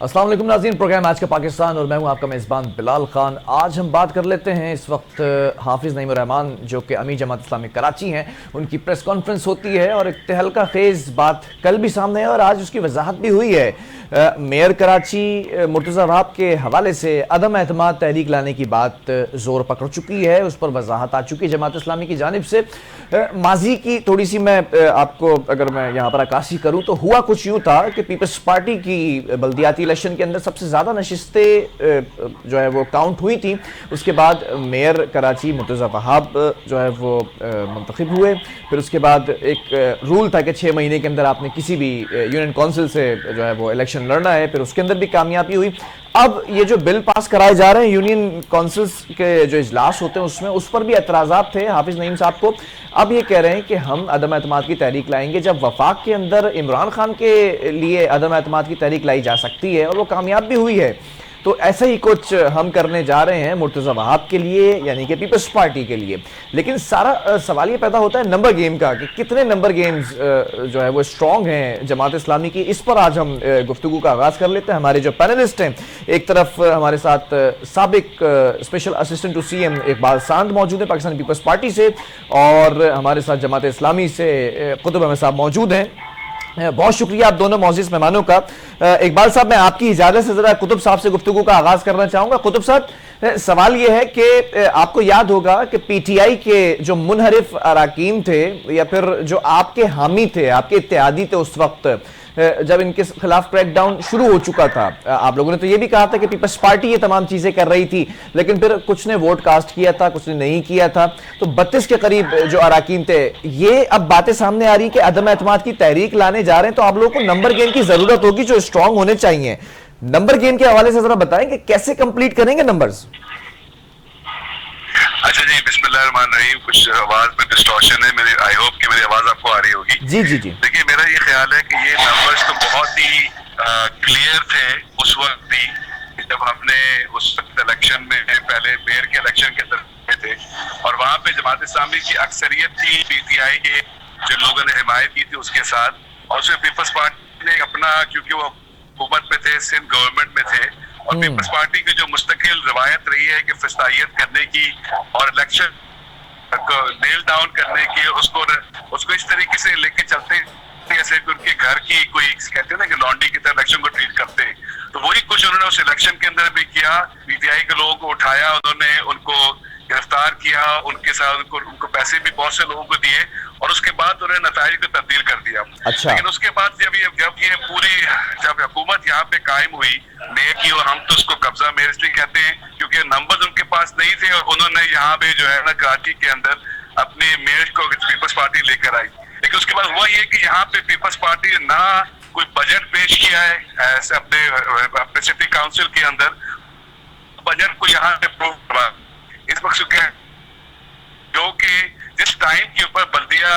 अस्सलाम वालेकुम नाज़रीन, प्रोग्राम आज का पाकिस्तान और मैं हूं आपका मेज़बान बिलाल खान। आज हम बात कर लेते हैं इस वक्त हाफिज़ नईम रहमान जो कि अमीर जमात इस्लामी कराची हैं, उनकी प्रेस कॉन्फ्रेंस होती है और एक तहलका खेज़ बात कल भी सामने है और आज उसकी वजाहत भी हुई है। मेयर कराची मुर्तज़ा वहाब के हवाले से अदम एतमाद तहरीक लाने की बात ज़ोर पकड़ चुकी है, उस पर वजाहत आ चुकी है जमात इस्लामी की जानिब से। माजी की थोड़ी सी मैं आपको अगर मैं यहाँ पर अक्कासी करूँ तो हुआ कुछ यूँ था कि पीपल्स पार्टी की बल्दियाती इलेक्शन के अंदर सबसे ज़्यादा नशिस्तें जो है वो काउंट हुई थी। उसके बाद मेयर कराची मुर्तज़ा वहाब जो है वो मुंतखब हुए। फिर उसके बाद एक रूल था कि 6 महीने के अंदर आपने किसी भी यूनियन काउंसिल से जो है वो इलेक्शन लड़ना है, फिर उसके अंदर भी कामयाबी हुई। अब ये जो बिल पास कराए जा रहे हैं यूनियन काउंसिल्स के जो इजलास होते हैं उसमें, उस पर भी एतराज़ात थे हाफिज़ नईम साहब को। अब ये कह रहे हैं कि हम अदम एतमाद की तहरीक लाएंगे, जब वफाक के अंदर इमरान खान के लिए अदम एतमाद की तहरीक लाई जा सकती है और वो कामयाब भी हुई है। तो ऐसा ही कुछ हम करने जा रहे हैं मुर्तज़ा वहाब के लिए, यानी कि पीपल्स पार्टी के लिए। लेकिन सारा सवाल ये पैदा होता है नंबर गेम का कि कितने नंबर गेम्स जो है वो स्ट्रॉन्ग हैं जमात इस्लामी की। इस पर आज हम गुफ्तगू का आगाज़ कर लेते हैं। हमारे जो पैनलिस्ट हैं, एक तरफ हमारे साथ साबिक special assistant to CM Iqbal सांद मौजूद है पाकिस्तान पीपल्स पार्टी से, और हमारे साथ जमात इस्लामी से कुतुब अहमद साहब मौजूद हैं। बहुत शुक्रिया आप दोनों मौजूद मेहमानों का। इकबाल साहब, मैं आपकी इजाजत से जरा कुतुब साहब से गुफ्तगू का आगाज करना चाहूंगा। कुतुब साहब, सवाल यह है कि आपको याद होगा कि PTI के जो मुनहरिफ अराकीन थे या फिर जो आपके हामी थे, आपके इत्तेहादी थे, उस वक्त जब इनके खिलाफ क्रैकडाउन शुरू हो चुका था, आप लोगों ने तो ये भी कहा था कि पीपल्स पार्टी ये तमाम चीजें कर रही थी, लेकिन फिर कुछ ने वोट कास्ट किया था, कुछ ने नहीं किया था। तो 32 के करीब जो अराकीन थे, ये अब बातें सामने आ रही कि अदम एतमाद की तहरीक लाने जा रहे हैं, तो आप लोगों को नंबर गेम की जरूरत होगी जो स्ट्रांग होने चाहिए। नंबर गेम के हवाले से जरा बताएं कि कैसे कंप्लीट करेंगे नंबर्स। अच्छा जी, बिस्मिल्लाहिर्रहमानिर्रहीम। कुछ आवाज में डिस्टॉर्शन है मेरी, आई होप कि मेरी आवाज आपको आ रही होगी। जी जी जी। देखिए, मेरा ये ख्याल है कि ये नंबर्स तो बहुत ही क्लियर थे उस वक्त भी, जब हमने उस वक्त इलेक्शन में पहले मेयर के इलेक्शन के अंदर थे और वहां पे जमात इस्लामी की अक्सरियत थी, PTI के जो लोगों ने हिमायत की थी उसके साथ, और उसमें पीपल्स पार्टी ने अपना, क्योंकि वो हुकूमत में थे, सिंध गवर्नमेंट में थे, और पीपल्स पार्टी की जो मुस्तकिल रवायत रही है कि फस्तायत करने की और इलेक्शन को नेल डाउन करने की, उसको इस तरीके से लेके चलते जैसे उनके घर की कोई कहते हैं ना कि लॉन्ड्री की तरह इलेक्शन को ट्रीट करते हैं। तो वही कुछ उन्होंने उस इलेक्शन के अंदर भी किया। PTI के लोगों को उठाया, उन्होंने उनको गिरफ्तार किया, उनके साथ उनको पैसे भी बहुत से लोगों को दिए और उसके बाद उन्होंने नताइज को तब्दील कर दिया। अच्छा। लेकिन उसके बाद जब हुकूमत यहाँ पे कायम हुई मेयर की, और हम तो उसको कब्जा मेयर इसलिए कहते हैं क्योंकि नंबर्स उनके पास नहीं थे और उन्होंने यहाँ पे जो है ना कराची के अंदर अपने मेयर को पीपल्स पार्टी लेकर आई। लेकिन उसके बाद हुआ ये कि यहाँ पे पीपल्स पार्टी ना कोई बजट पेश किया है अपने सिटी काउंसिल के अंदर, बजट को यहाँ पे अप्रूव करवा इस वक्त क्या जो कि जिस टाइम के ऊपर बल्दिया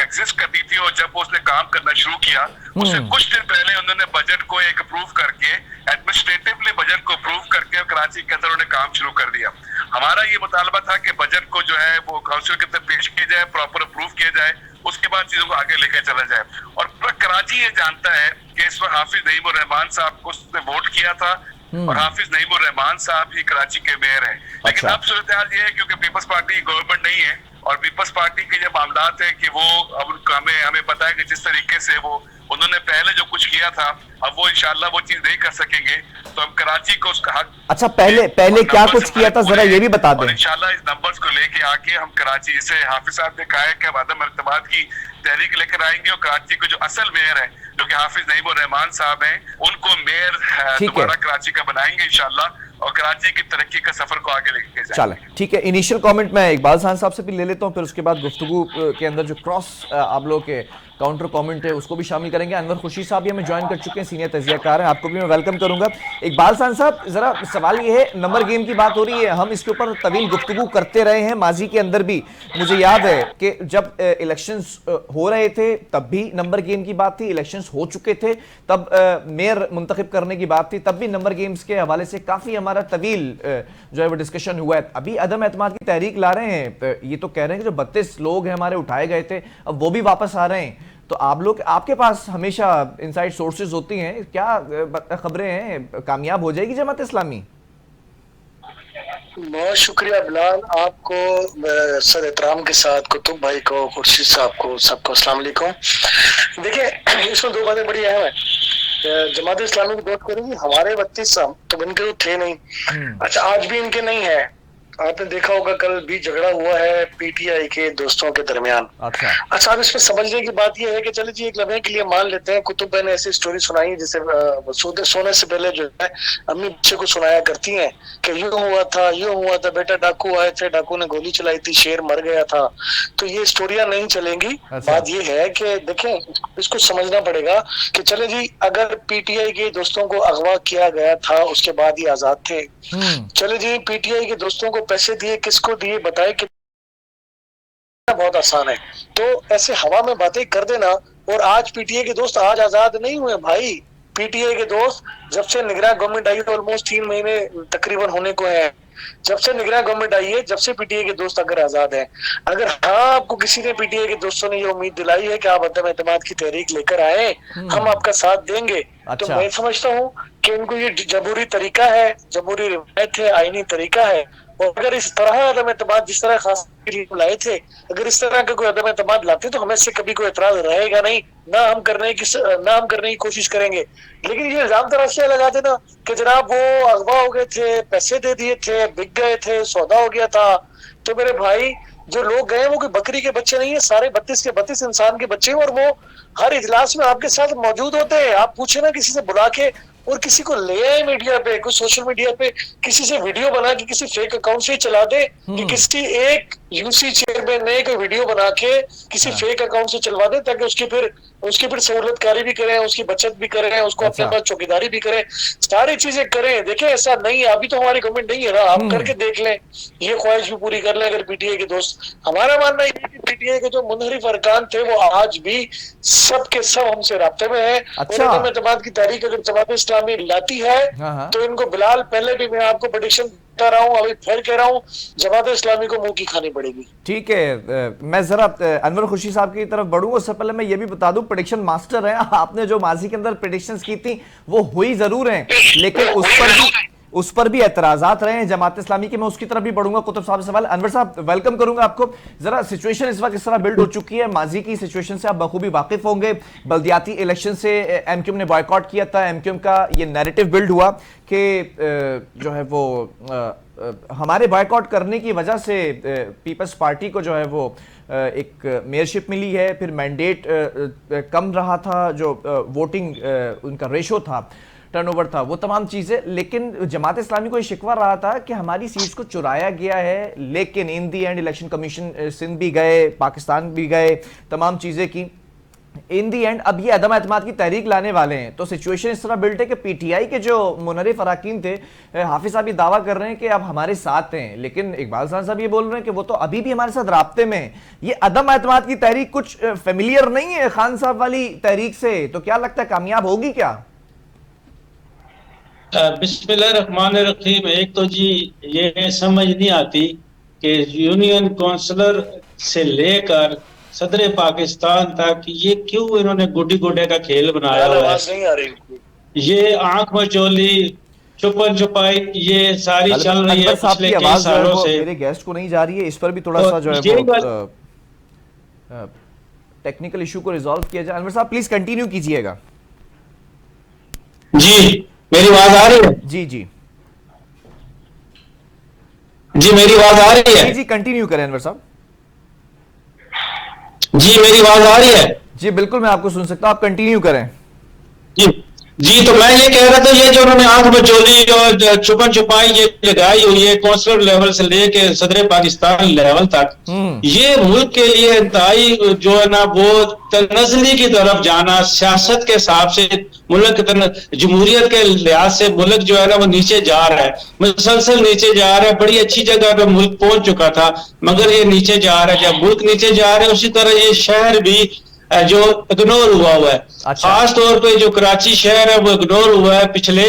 एग्जिस्ट करती थी और जब उसने काम करना शुरू किया उससे कुछ दिन पहले उन्होंने बजट को एक अप्रूव करके, एडमिनिस्ट्रेटिवली बजट को अप्रूव करके कराची के अंदर उन्होंने काम शुरू कर दिया। हमारा ये मुतालबा था कि बजट को जो है वो काउंसिल के अंदर पेश किया जाए, प्रॉपर अप्रूव किया जाए, उसके बाद चीजों को आगे लेकर चला जाए। और पूरा कराची ये जानता है कि इस वक्त हाफिज नईम रहमान साहब को उसने वोट किया था और हाफिज नईम रहमान साहब ही कराची के मेयर हैं। लेकिन अब सूरत हाल ये है क्योंकि पीपल्स पार्टी गवर्नमेंट नहीं है और पीपल्स पार्टी के जो मामलात है कि वो अब हमें पता है कि जिस तरीके से वो उन्होंने पहले जो कुछ किया था अब वो इंशाल्लाह वो चीज नहीं कर सकेंगे, तो हम कराची को उसका हक। अच्छा, पहले क्या कुछ किया था जरा ये भी बता दें। इंशाल्लाह इस नंबर्स को लेके आके हम कराची, जैसे हाफिज साहब ने कहा है कि अदम एतमाद की तहरीक लेकर आएंगे और कराची को जो असल मेयर है जो कि हाफिज नईम रहमान साहब हैं, उनको मेयर दोबारा कराची का बनाएंगे इंशाल्लाह और कराची की तरक्की का सफर को आगे लेके जाएंगे। चलें, ठीक है। इनिशियल कमेंट मैं इकबाल खान साहब से भी ले लेता हूं, फिर उसके बाद गुफ्तगू के अंदर जो क्रॉस आप लोग के काउंटर कमेंट है उसको भी शामिल करेंगे। अनवर खुर्शीद साहब भी हमें ज्वाइन कर चुके हैं, सीनियर तजियाकार हैं, आपको भी मैं वेलकम करूंगा। इकबाल खान साहब, जरा सवाल ये है, नंबर गेम की बात हो रही है, हम इसके ऊपर तवील गुफ्तगू करते रहे हैं माजी के अंदर भी। मुझे याद है कि जब इलेक्शंस हो रहे थे तब भी नंबर गेम की बात थी, इलेक्शंस हो चुके थे तब मेयर मुंतखब करने की बात थी, तब भी नंबर गेम्स के हवाले से काफी हमारा तवील जो है वो डिस्कशन हुआ है। अभी अदम एतमाद की तहरीक ला रहे हैं, ये तो कह रहे हैं कि जो 32 लोग हैं हमारे उठाए गए थे अब वो भी वापस आ रहे हैं, तो आप लोग, आपके पास हमेशा इनसाइड सोर्सेज होती हैं, क्या खबरें हैं, कामयाब हो जाएगी जमात इस्लामी? बहुत शुक्रिया बिलाल, आपको सर एहतराम के साथ कुतुब भाई को, खुर्शीद साहब को, सबको अस्सलाम वालेकुम। देखिए, इसमें दो बातें बड़ी अहम है। जमात इस्लामी की बात करेंगे, हमारे 32 तो इनके तो थे नहीं, अच्छा आज भी इनके नहीं है। आपने देखा होगा कल भी झगड़ा हुआ है पीटीआई के दोस्तों के दरमियान। अच्छा अब इसमें समझने की बात यह है कि चलिए जी एक लम्हे के लिए मान लेते हैं कुतुब भाई ने ऐसी स्टोरी सुनाई जिसे सोने से पहले जो है अम्मी बच्चे को सुनाया करती हैं कि यूं हुआ था बेटा, डाकू आए थे, डाकू ने गोली चलाई थी, शेर मर गया था। तो ये स्टोरियां नहीं चलेंगी। बात ये है कि देखें, इसको समझना पड़ेगा कि चले जी अगर पीटीआई के दोस्तों को अगवा किया गया था उसके बाद ही आजाद थे, चले जी पीटीआई के दोस्तों को पैसे दिए, किसको दिए बताए कि बहुत आसान है। तो ऐसे हवा में बातें कर देना। और आज पीटीआई के दोस्त आज आजाद नहीं हुए भाई। पीटीआई के दोस्त जब से निगरान गवर्नमेंट आई है, ऑलमोस्ट 3 महीने तकरीबन होने को है, जब से निगरान गवर्नमेंट आई है, जब से पीटीआई के दोस्त अगर आजाद हैं, अगर हाँ आपको किसी ने पीटीआई के दोस्तों ने ये उम्मीद दिलाई है कि आप अदम एतमाद की तहरीक लेकर आए, हम आपका साथ देंगे, तो मैं समझता हूँ कि उनको ये जमहूरी तरीका है, जमहूरी रिवायत है, आईनी तरीका है। और अगर इस तरह अदम एतमाद जिस तरह खास लाए थे, अगर इस तरह का कोई अदम एतमाद लाते तो हमें से कभी कोई एतराज रहेगा नहीं, ना हम करने की कोशिश करेंगे। लेकिन ये इल्जाम तराशियां लगा देना कि जनाब वो अगवा हो गए थे, पैसे दे दिए थे, बिक गए थे, सौदा हो गया था, तो मेरे भाई जो लोग गए वो कोई बकरी के बच्चे नहीं है, सारे 32 के 32 इंसान के बच्चे हैं और वो हर इजलास में आपके साथ मौजूद होते हैं। आप पूछे ना किसी से बुला के और किसी को ले आए मीडिया पे, कुछ सोशल मीडिया पे किसी से वीडियो बना के किसी फेक अकाउंट से चला दे कि किसी एक यूसी चेयरमैन ने कोई वीडियो बना के किसी फेक अकाउंट से चलवा दे ताकि उसकी फिर सहूलतकारी भी करें, उसकी बचत भी करें, उसको अपने पास चौकीदारी भी करें, सारी चीजें करें। देखें ऐसा नहीं है, अभी तो हमारी गवर्नमेंट नहीं है ना, आप करके देख लें, ये ख्वाहिश भी पूरी कर लें अगर पीटीआई के दोस्त। हमारा मानना है कि पीटीआई के जो मुनहरिफ अरकान थे वो आज भी सब के सब हमसे राब्ते में है। और एतमाद की तारीख अगर जमात इस्लामी लाती है तो इनको बिलाल, पहले भी मैं आपको प्रेडिक्शन बता रहा हूँ, अभी फिर कह रहा हूँ, जमात इस्लामी को मुंह की खानी पड़ेगी। ठीक है, मैं जरा अनवर खुर्शीद साहब की तरफ बढ़ूंगा। उससे पहले मैं ये भी बता दूं, प्रेडिक्शन मास्टर हैं आपने, जो माजी के अंदर प्रेडिक्शंस की थी वो हुई जरूर हैं, लेकिन उस पर भी एतराजात रहे हैं जमात इस्लामी के। मैं उसकी तरफ भी बढ़ूंगा कुतुब साहब से सवाल। अनवर साहब वेलकम करूंगा आपको। जरा सिचुएशन इस वक्त इस तरह बिल्ड हो चुकी है, माजी की सिचुएशन से आप बखूबी वाकिफ होंगे। बल्दियाती इलेक्शन से एमक्यूएम ने बॉयकॉट किया था, एमक्यूएम का ये नैरेटिव बिल्ड हुआ कि जो है वो हमारे बॉयकॉट करने की वजह से पीपल्स पार्टी को जो है वो एक मेयरशिप मिली है, फिर मैंडेट कम रहा था, जो वोटिंग उनका रेशो था, टर्नओवर था, वो तमाम चीज़ें। लेकिन जमात इस्लामी को ये शिकवा रहा था कि हमारी सीट्स को चुराया गया है। लेकिन इन दी एंड इलेक्शन कमीशन सिंध भी गए, पाकिस्तान भी गए, तमाम चीज़ें की। इन दी एंड अब ये अदम एतमाद की तहरीक लाने वाले हैं। तो सिचुएशन इस तरह बिल्ट है कि पीटीआई के जो मुनरिफ अराकीन थे, हाफिज साहब ये दावा कर रहे हैं कि अब हमारे साथ हैं, लेकिन इकबाल साहब ये बोल रहे हैं कि वो तो अभी भी हमारे साथ राब्ते में हैं। ये अदम एतमाद की तहरीक कुछ फेमिलियर नहीं है खान साहब वाली तहरीक से, तो क्या लगता है कामयाब होगी क्या? बिस्मिल्लाहिर्रहमानिर्रहीम। एक तो जी ये समझ नहीं आती कि यूनियन काउंसलर से लेकर सदर पाकिस्तान तक ये क्यों इन्होंने गुड्डी गुड्डे का खेल बनाया हुआ है। ये आंख मचोली, छुपन छुपाई, ये सारी चल रही है पिछले कई सालों से। मेरे गेस्ट को नहीं जा रही है, इस पर भी थोड़ा सा जो है वो टेक्निकल इशू को रिजॉल्व किया जाए। अनवर साहब प्लीज कंटिन्यू कीजिएगा। जी मेरी आवाज आ रही है? जी जी जी मेरी आवाज आ रही है? जी कंटिन्यू करें अनवर साहब। जी मेरी आवाज आ रही है? जी बिल्कुल, मैं आपको सुन सकता हूं, आप कंटिन्यू करें। जी तो मैं ये कह रहा था, ये जो उन्होंने आंख मचोली और छुपन छुपाई ये लगाई हुई है काउंसलर लेवल से लेके सदर पाकिस्तान लेवल तक, ये मुल्क के लिए इंतहाई जो है ना वो तनज़ली की तरफ जाना, सियासत के हिसाब से मुल्क जमहूरियत के लिहाज से मुल्क जो है ना वो नीचे जा रहा है, मुसलसल नीचे जा रहा है। बड़ी अच्छी जगह पे मुल्क पहुंच चुका था, मगर ये नीचे जा रहा है। जब मुल्क नीचे जा रहा है, उसी तरह ये शहर भी जो इग्नोर हुआ है। खास तौर पे जो कराची शहर है वो इग्नोर हुआ है पिछले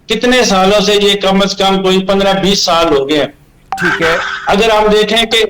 कितने सालों से, ये कम से कम कोई 15-20 साल हो गए। ठीक है, अगर हम देखें कि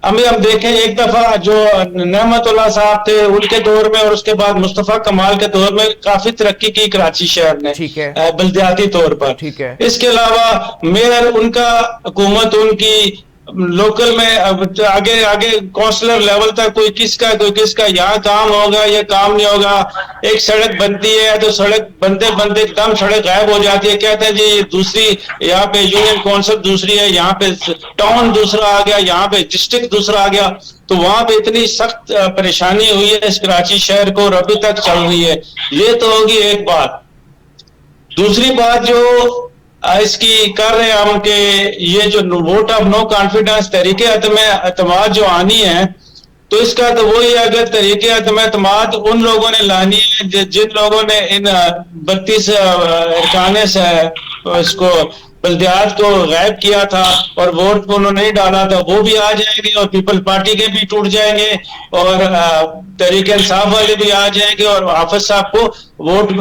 अभी हम देखें, एक दफा जो नेमतुल्लाह साहब थे उनके दौर में और उसके बाद मुस्तफा कमाल के दौर में काफी तरक्की की कराची शहर ने, ठीक है, बल्दियाती तौर पर। ठीक है। इसके अलावा मेयर उनका, हुकूमत उनकी, लोकल में आगे आगे काउंसलर लेवल तक कोई किसका यहाँ काम होगा, ये काम नहीं होगा। एक सड़क बनती है तो सड़क बनते बनते एकदम सड़क गायब हो जाती है, कहते हैं जी ये दूसरी, यहाँ पे यूनियन काउंसिल दूसरी है, यहाँ पे टाउन दूसरा आ गया, यहाँ पे डिस्ट्रिक्ट दूसरा आ गया। तो वहां पे इतनी सख्त परेशानी हुई है इस कराची शहर को और अभी तक चल रही है। ये तो होगी एक बात। दूसरी बात जो इसकी कर रहे हैं हम कि ये जो वोट ऑफ नो कॉन्फिडेंस, तरीके एतमाद जो आनी है, तो इसका तो वही है, अगर तरीके एतमाद उन लोगों ने लानी है जिन लोगों ने इन 32 अरकाने से इसको बल्दियात को गायब किया था और वोट को उन्होंने नहीं डाला था, वो भी आ जाएंगे और पीपल पार्टी के भी टूट जाएंगे और तहरीक इंसाफ वाले भी आ जाएंगे और हाफिज साहब को वोट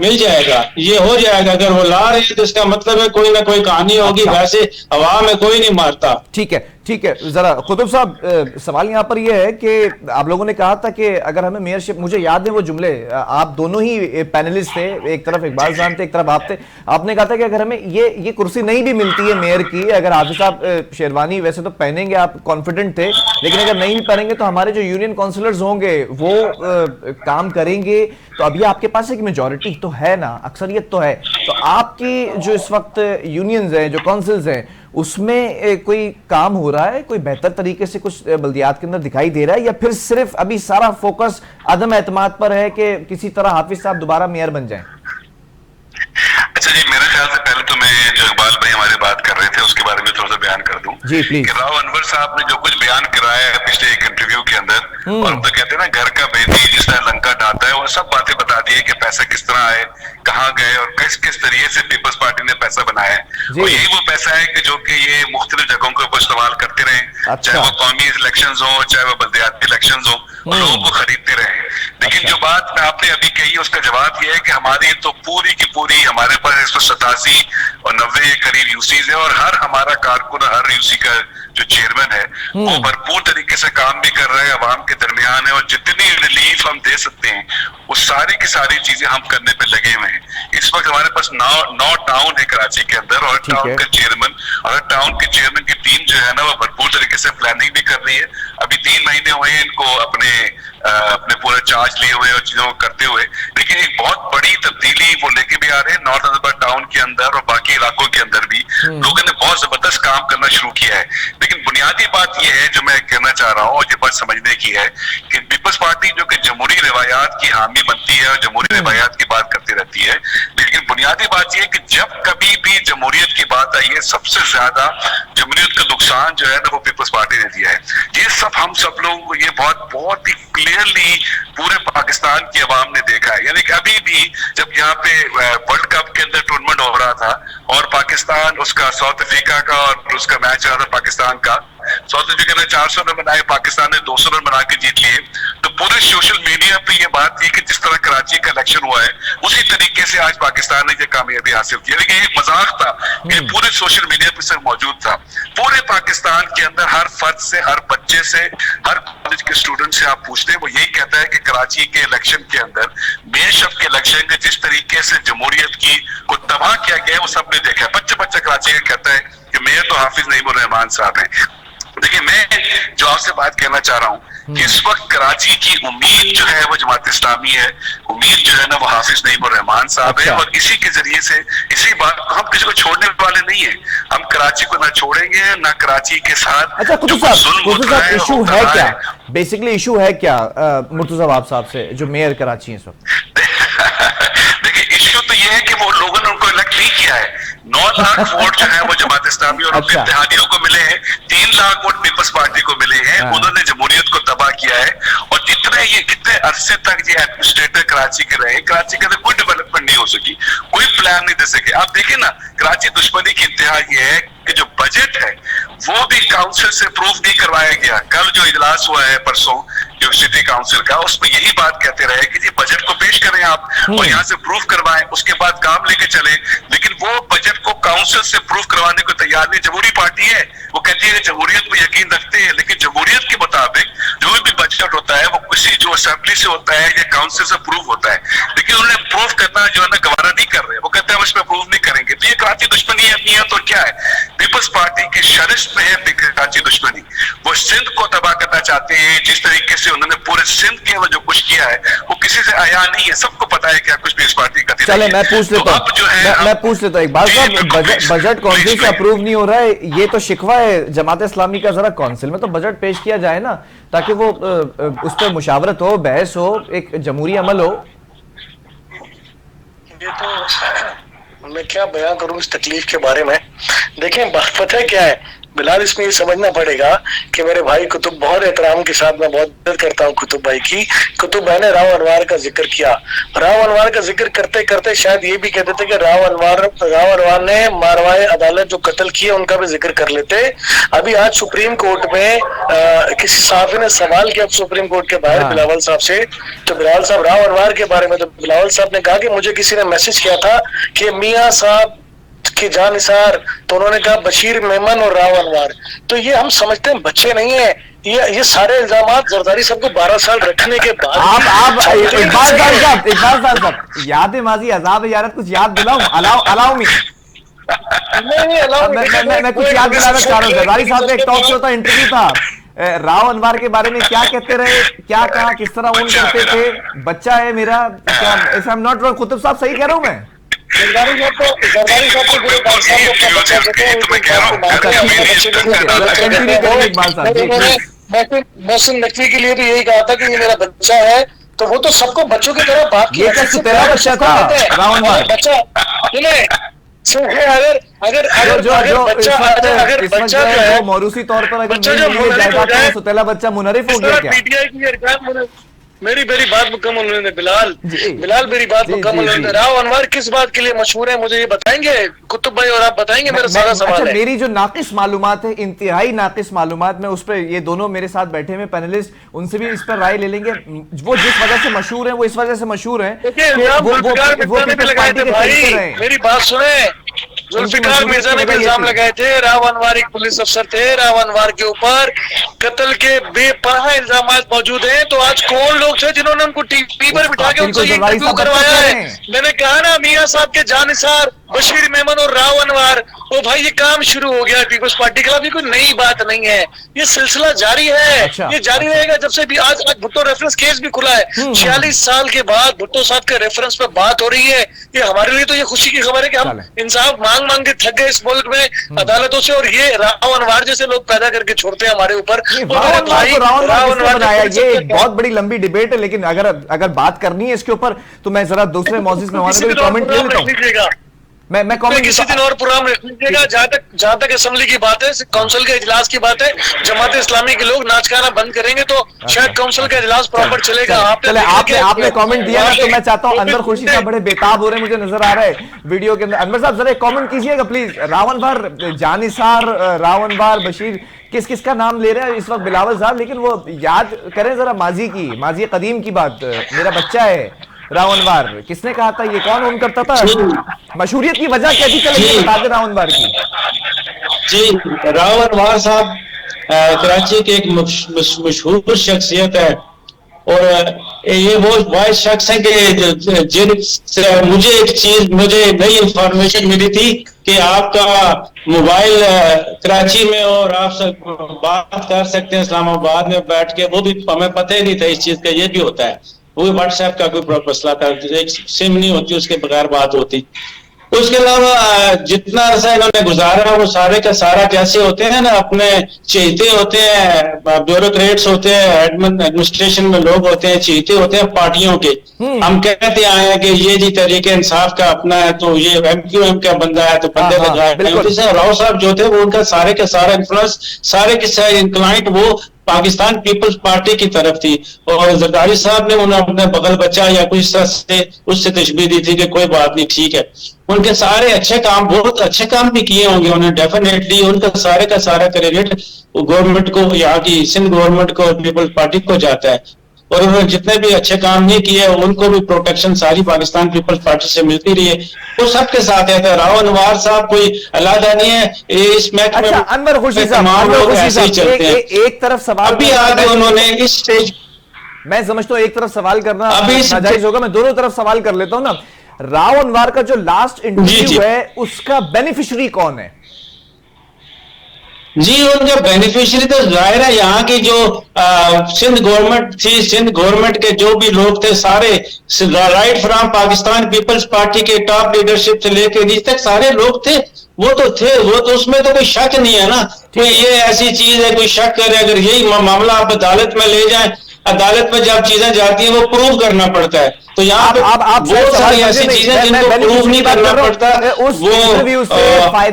मिल जाएगा। ये हो जाएगा। अगर वो ला रहे हैं तो इसका मतलब है कोई ना कोई कहानी होगी। अच्छा। वैसे हवा में कोई नहीं मारता। ठीक है, ठीक है। जरा कुतुब साहब, सवाल यहाँ पर यह है कि आप लोगों ने कहा था कि अगर हमें मेयरशिप, मुझे याद है वो जुमले, आप दोनों ही पैनलिस्ट थे, एक तरफ इकबाल साहब थे, एक तरफ आप थे। आपने कहा था कि अगर हमें ये कुर्सी नहीं भी मिलती है मेयर की, अगर हाफिज साहब शेरवानी वैसे तो पहनेंगे, आप कॉन्फिडेंट थे, लेकिन अगर नहीं भी पहनेंगे तो हमारे जो यूनियन काउंसिलर्स होंगे वो काम करेंगे। तो अभी आपके पास एक मेजॉरिटी तो है ना, अक्सरियत तो है, तो आपकी जो इस वक्त यूनियंस हैं, जो काउंसिल्स हैं, उसमें कोई काम हो रहा है, कोई बेहतर तरीके से कुछ बल्दियात के अंदर दिखाई दे रहा है, या फिर सिर्फ अभी सारा फोकस अदम एतमाद पर है कि किसी तरह हाफिज साहब दोबारा मेयर बन जाएं? अच्छा जी, मेरे ख्याल से पहले तो मैं जो इकबाल भाई हमारी बात कर रहे थे उसके बारे में थोड़ा सा बयान कर दूं जी प्लीज। राव अनवर साहब ने जो कुछ बयान कराया है पिछले एक इंटरव्यू के अंदर, और हम तो कहते हैं ना घर का बेटी जिस तरह लंका ढाता है, वो सब बातें बता दी है कि पैसा किस तरह आए, कहाँ गए और किस किस तरीके से पीपल्स पार्टी ने पैसा बनाया है। और यही वो पैसा है कि जो कि ये मुख्तलिफ जगहों के ऊपर इस्तेमाल करते रहे। अच्छा। चाहे वो कौमी इलेक्शन हो, चाहे वो बल्दियाती इलेक्शन हो, लोगों को खरीदते रहे। लेकिन अच्छा। जो बात आपने अभी कही उसका जवाब यह है कि हमारी तो पूरी की पूरी, हमारे पास 187 और 90 करीब यूसीज है और हर हमारा कारकुन, हर यूसी का जो चेयरमैन है वो भरपूर तरीके से काम भी कर रहे हैं, अवाम के दरमियान है, और जितनी रिलीफ हम दे सकते हैं वो सारी की सारी चीजें हम करने पे लगे हुए हैं। इस वक्त हमारे पास 9 टाउन है कराची के अंदर, और टाउन का चेयरमैन और टाउन के चेयरमैन की टीम जो है ना वो भरपूर तरीके से प्लानिंग भी कर रही है। अभी 3 महीने हुए हैं इनको अपने पूरा चार्ज लिए हुए और चीजों को करते हुए, लेकिन एक बहुत बड़ी तब्दीली वो लेके भी आ रहे हैं। नॉर्थ हैदराबाद टाउन के अंदर और बाकी इलाकों के अंदर भी लोगों ने बहुत जबरदस्त काम करना शुरू किया है। लेकिन बुनियादी बात यह है जो मैं कहना चाह रहा हूँ और ये बात समझने की है कि पीपल्स पार्टी जो कि जमहूरी रवायात की हामी बनती है और जमहूरी रवायात की बात करती रहती है, लेकिन बुनियादी बात यह है कि जब कभी भी जमहूरियत की बात आई है, सबसे ज्यादा जमहूरियत का नुकसान जो है ना वो पीपल्स पार्टी ने दिया है। ये सब हम सब लोगों को ये बहुत ही क्लियरली पूरे पाकिस्तान की आवाम ने देखा है। यानी कि अभी भी जब यहाँ पे वर्ल्ड कप के अंदर टूर्नामेंट हो रहा था और पाकिस्तान, उसका साउथ अफ्रीका का और उसका मैच रहा था पाकिस्तान का, साउथ अफ्रीका ने 400 रन बनाए, पाकिस्तान ने 200 रन बना के जीत लिए, तो पूरे सोशल मीडिया पे ये बात थी कि जिस तरह कराची का इलेक्शन हुआ है उसी तरीके से आज पाकिस्तान ने ये कामयाबी हासिल की। लेकिन एक मजाक था कि पूरे सोशल मीडिया पे सब मौजूद था। पूरे पाकिस्तान के अंदर हर फर्द से, हर बच्चे से, हर कॉलेज के स्टूडेंट से आप पूछते हैं, वो यही कहता है कि कराची के इलेक्शन के अंदर, मेयरशिप के इलेक्शन के जिस तरीके से जमहूरियत की को तबाह किया गया वो सबने देखा है। बच्चा कराची का कहता है कि मेयर तो हाफिज नईम उर रहमान साहब हैं। देखिए, मैं जो आपसे बात कहना चाह रहा हूँ कि इस वक्त कराची की उम्मीद जो है वो जमात इस्लामी है, उम्मीद जो है ना वो हाफिज नईम उर रहमान साहब है, और इसी के जरिए से, इसी बात को, हम किसी को छोड़ने वाले नहीं है। हम कराची को ना छोड़ेंगे ना कराची के साथ। अच्छा, कुतुब साहब इशू है क्या, बेसिकली इशू है क्या मुर्तजा साहब से जो मेयर कराची है इस वक्त? देखिए, इश्यू तो ये है कि वो लोगों ने उनको इलेक्ट नहीं किया है। 9 लाख वोट जो है वो जमात इस्लामी और उनके इत्तेहादियों को मिले हैं, 3 लाख वोट पीपल्स पार्टी को मिले हैं। उन्होंने जमहूरियत को तबाह किया है, और कितने अरसे तक ये एडमिनिस्ट्रेटर कराची के रहे, कराची के अंदर कोई डेवलपमेंट नहीं हो सकी, कोई प्लान नहीं दे सके। आप देखिए ना, कराची दुश्मनी की इंतहा ये है कि जो बजट है वो भी काउंसिल से अप्रूव नहीं करवाया गया। कल जो इजलास हुआ है परसों जो सिटी काउंसिल का, उसमें यही बात कहते रहे कि जी बजट को पेश करें आप और यहाँ से प्रूफ करवाएं, उसके बाद काम लेके चले। लेकिन वो बजट को काउंसिल से प्रूफ करवाने को तैयार नहीं। जमहूरी पार्टी है, वो कहती है कि जमहूरियत में यकीन रखते हैं, लेकिन जमहूरियत मुताबिक जो भी बजट होता है वो किसी जो असेंबली से होता है या काउंसिल से अप्रूव होता है, लेकिन उन्हें अप्रूव करना जो है ना गवारा नहीं कर रहे, वो कहते हैं हम इसमें अप्रूव नहीं करेंगे। तो ये कराची दुश्मनी है तो क्या है? पीपल्स पार्टी की शरिश्त में है कराची दुश्मनी। वो सिंध को तबाह करना चाहते हैं, जिस तरीके से उन्होंने पूरे सिंध के जो कुछ किया है वो किसी से आया नहीं है, सबको पता है क्या कुछ पीपल्स पार्टी का। चले मैं पूछ लेता हूँ, मैं पूछ लेता हूँ इकबाल साहब, बजट काउंसिल से अप्रूव नहीं हो रहा है, ये तो शिकवा है जमात इस्लामी का, जरा काउंसिल में तो बजट पेश किया जाए ना, ताकि वो उस पर मुशावरत हो, बहस हो, एक जमहूरी अमल हो। ये तो मैं क्या बयां करूं इस तकलीफ के बारे में। देखें, बात पता है क्या है बिलाल, इसमें ये समझना पड़ेगा कि मेरे भाई कुतुब, बहुत एहतराम के साथ मैं बहुत इज्जत करता हूँ कुतुब भाई की, कुतुब भाई ने राव अनवार का जिक्र किया। राव अनवार का जिक्र करते करते शायद ये भी कहते थे कि राव अनवार ने मारवाए अदालत जो कत्ल किए उनका भी जिक्र कर लेते। अभी आज सुप्रीम कोर्ट में किसी सहाफी ने सवाल किया सुप्रीम कोर्ट के बाहर बिलावल साहब से, तो बिलावल साहब राव अनवार के बारे में, तो बिलावल साहब ने कहा कि मुझे किसी ने मैसेज किया था कि मियाँ साहब की जानिसार, तो उन्होंने कहा बशीर मेमन और राव अनवार। तो ये हम समझते हैं बच्चे नहीं है, ये सारे इल्जाम जरदारी साहब को 12 साल रखने के बाद आप इकबाल साहब याद माजी अजाब यारत कुछ याद दिलाऊं, अलाउ मी मैं कुछ याद दिलाना चाह रहा हूँ। जरदारी साहब का एक टॉक शो था, इंटरव्यू था, राव अनवार के बारे में क्या कहते रहे, क्या कहा, किस तरह उन करते थे, बच्चा है मेरा, if I am not wrong, Qutub साहब सही कह रहा हूं मैं? मोहसिन नकवी के लिए भी यही कहा था कि ये मेरा बच्चा है, तो वो तो सबको बच्चों की तरह बात किया। तेरा बच्चा था राव अनवार, बच्चा अगर मौरूसी तौर पर अगर सुतेला बच्चा मुनरिफ हो गया क्या? मेरी बात मुकम्मल होने बिलाल मेरी बात मुकम्मल होने। राव अनवार किस बात के लिए मशहूर है मुझे ये बताएंगे कुतुब भाई, और आप बताएंगे? मेरा सारा सवाल है। मेरी जो नाकिस मालूमात है, इंतहाई नाकिस मालूमात, में उस पर ये दोनों मेरे साथ बैठे हुए पैनलिस्ट, उनसे भी इस पर राय ले लेंगे। वो जिस वजह से मशहूर है वो इस वजह से मशहूर है, मेरी बात सुने। जुल्फिकार मिर्जा ने भी इल्जाम लगाए थे, राव अनवार एक पुलिस अफसर थे, राव अनवार के ऊपर कत्ल के बेपनाह इल्जाम मौजूद हैं। तो आज कौन लोग थे जिन्होंने उनको टीवी पर बिठा के उनसे इंटरव्यू करवाया है? मैंने कहा ना, मियां साहब के जानिसार बशीर मेमन और राव अनवार, वो भाई ये काम शुरू हो गया पीपल्स पार्टी के खिलाफ। ये कोई नई बात नहीं है, ये सिलसिला जारी है, ये जारी रहेगा जब से भी। आज भुट्टो रेफरेंस केस भी खुला है, 46 साल के बाद भुट्टो साहब के रेफरेंस पे बात हो रही है। ये हमारे लिए तो ये खुशी की खबर है कि हम इंसाफ मांग के थक गए इस मुल्क में अदालतों से, और ये राव अनवार जैसे लोग पैदा करके छोड़ते हैं हमारे ऊपर। ये बहुत बड़ी लंबी डिबेट है, लेकिन अगर बात करनी है इसके ऊपर तो मैं जरा दूसरे मौजूद में कमेंट ले लेता हूँ। मैं किसी दिन और प्रोग्राम रख लीजिएगा। जहां तक असेंबली की बात है, काउंसिल के इजलास की बात है, जमात इस्लामी के लोग नाचगाना बंद करेंगे तो शायद काउंसिल का इजलास प्रॉपर चलेगा। आपने कमेंट दिया ना, तो मैं चाहता हूं, अनवर खुर्शीद साहब बड़े बेताब हो रहे हैं, मुझे नजर आ रहा है वीडियो के अंदर। अनवर साहब जरा कमेंट कीजिएगा प्लीज। राव अनवार, जानिसार, राव अनवार, बशीर, किस का नाम ले रहे हैं इस वक्त बिलावल साहब, लेकिन वो याद करें जरा माजी कदीम की बात। मेरा बच्चा है राव अनवार, किसने कहा था, ये कौन ओन करता था, मशहूरियत की वजह क्या थी, चलिए बता दें राव अनवार की। जी, राव अनवार साहब कराची के एक मशहूर शख्सियत है, और ये वो वाइस शख्स है कि जिनसे मुझे नई इंफॉर्मेशन मिली थी कि आपका मोबाइल कराची में, और आप सब बात कर सकते हैं इस्लामाबाद में बैठ के। वो भी हमें पता ही नहीं था इस चीज का, ये भी होता है। वो व्हाट्सएप का कोई मसला था, एक सिम नहीं होती, उसके बगैर बात होती। उसके अलावा जितना अर्सा इन्होंने गुजारा, वो सारे का सारा कैसे होते हैं ना, अपने चहेते होते हैं, ब्यूरोक्रेट्स होते हैं, एडमिनिस्ट्रेशन में लोग होते हैं, चहेते होते हैं पार्टियों के। हम कहते आए हैं कि ये जी तरीके इंसाफ का अपना है, तो ये MQM का बंदा है तो बंदे लगाए। राव साहब जो थे वो उनका सारे का सारा इन्फ्लुएंस, सारे के सारे क्लाइंट वो पाकिस्तान पीपल्स पार्टी की तरफ थी, और जरदारी साहब ने उन्हें अपने बगल बच्चा या कुछ तरह से उससे तशबीह दी थी कि कोई बात नहीं, ठीक है। उनके सारे अच्छे काम, बहुत अच्छे काम भी किए होंगे उन्हें, डेफिनेटली उनका सारे का सारा क्रेडिट गवर्नमेंट को, यहाँ की सिंध गवर्नमेंट को, पीपल्स पार्टी को जाता है। और उन्होंने जितने भी अच्छे काम नहीं किए उनको भी प्रोटेक्शन सारी पाकिस्तान पीपल्स पार्टी से मिलती रही है, वो सबके साथ है। राव अनवर साहब कोई अलग नहीं है इस मैच में। अच्छा, अनवर खुर्शीद साहब, तमाम लोग ऐसे ही चलते हैं। एक तरफ सवाल अभी आगे उन्होंने इस स्टेज, मैं समझता हूँ एक तरफ सवाल करना अभी नाजायज होगा, मैं दोनों तरफ सवाल कर लेता हूं ना। राव अनवर का जो लास्ट इंटरव्यू है उसका बेनिफिशियरी कौन है? जी, उनके बेनिफिशियरी तो जाहिर है यहाँ की जो सिंध गवर्नमेंट थी, सिंध गवर्नमेंट के जो भी लोग थे सारे, right from Pakistan peoples party के टॉप लीडरशिप से लेकर नीचे तक सारे लोग थे, वो तो थे, वो तो उसमें तो कोई शक नहीं है ना। कोई ये ऐसी चीज है कोई शक करे, अगर यही मामला आप अदालत में ले जाएं, अदालत में जब चीजें जाती हैं वो प्रूव करना पड़ता है। तो यहाँ पे बहुत सारी ऐसी चीजें जिनको प्रूव नहीं करना पड़ता, वो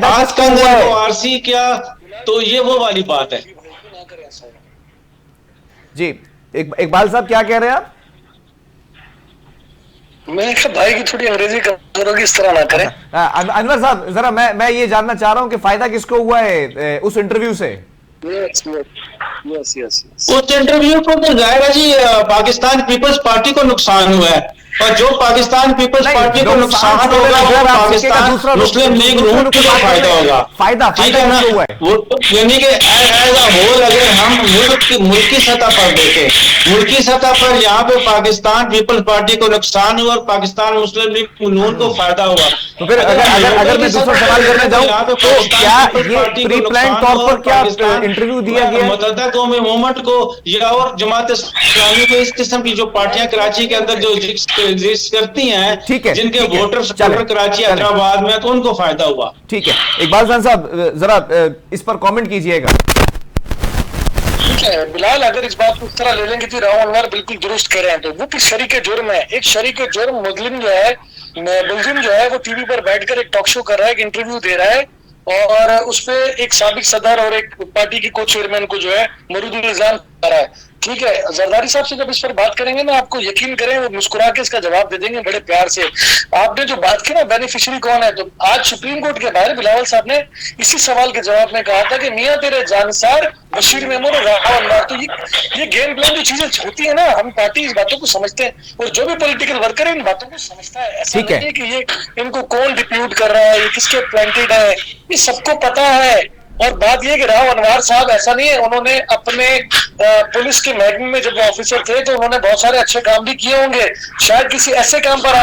आज का आरसी क्या, तो ये वो वाली बात है। जी, इकबाल साहब क्या कह रहे हैं आप? मैं भाई की थोड़ी अंग्रेजी करोगे, इस तरह ना करें। अनवर साहब जरा मैं ये जानना चाह रहा हूं कि फायदा किसको हुआ है उस इंटरव्यू से? यस। उस इंटरव्यू को तो जाहिर है जी पाकिस्तान पीपल्स पार्टी को नुकसान हुआ है, और जो पाकिस्तान पीपल्स पार्टी को नुकसान होगा वो पाकिस्तान मुस्लिम लीग नून को फायदा होगा। फायदा ठीक है ना, वो यानी कि एज अ होल अगर हम मुल्की सतह पर देखें, मुल्की सतह पर यहाँ पे पाकिस्तान पीपल्स पार्टी को नुकसान हुआ और पाकिस्तान मुस्लिम लीग नून को फायदा हुआ। तो फिर अगर मैं दूसरा सवाल करना चाहूँ तो क्या ये प्री प्लान तौर पर क्या इंटरव्यू दिया गया मुत्तहदा कौमी मूवमेंट को या और जमात इस्लामी को, इस किस्म की जो पार्टियां कराची के अंदर जो एग्जिस्ट करती हैं, ठीक है, जिनके वोटर सपोर्टर कराची हैदराबाद में, तो उनको फायदा हुआ। ठीक है, इकबाल खान साहब जरा इस पर कमेंट कीजिएगा। ठीक है बिलाल, अगर इस बात को इस तरह ले लेंगे तो राव अनवर बिल्कुल दुरुस्त कर रहे हैं, तो वो फिर शरीक जुर्म है। एक शरीक जुर्म मुस्लिम जो है, मुलजिम जो है वो टीवी पर बैठकर एक टॉक शो कर रहा है, एक इंटरव्यू दे रहा है, और उस पे एक साबिक सदर और एक पार्टी की को चेयरमैन को जो है मरूदुल इल्जाम कर रहा है। ठीक है, जरदारी साहब से जब इस पर बात करेंगे ना, आपको यकीन करें वो मुस्कुरा के इसका जवाब दे देंगे बड़े प्यार से। आपने जो बात की ना बेनिफिशियरी कौन है, तो आज सुप्रीम कोर्ट के बाहर बिलावल साहब ने इसी सवाल के जवाब में कहा था कि मियां तेरे जानसार बशीर मेमून और राव अनवर। तो ये गेम प्लान जो चीजें होती है ना, हम पार्टी इस बातों को समझते हैं, और जो भी पॉलिटिकल वर्कर है इन बातों को समझता है। ऐसा नहीं है कि ये इनको कौन डिप्यूट कर रहा है, ये किसके प्लांटेड है, ये सबको पता है। और बात यह कि राव अनवर साहब ऐसा नहीं है, उन्होंने अपने पुलिस के महकमे में जब ऑफिसर थे तो उन्होंने बहुत सारे अच्छे काम भी किए होंगे, शायद किसी ऐसे काम पर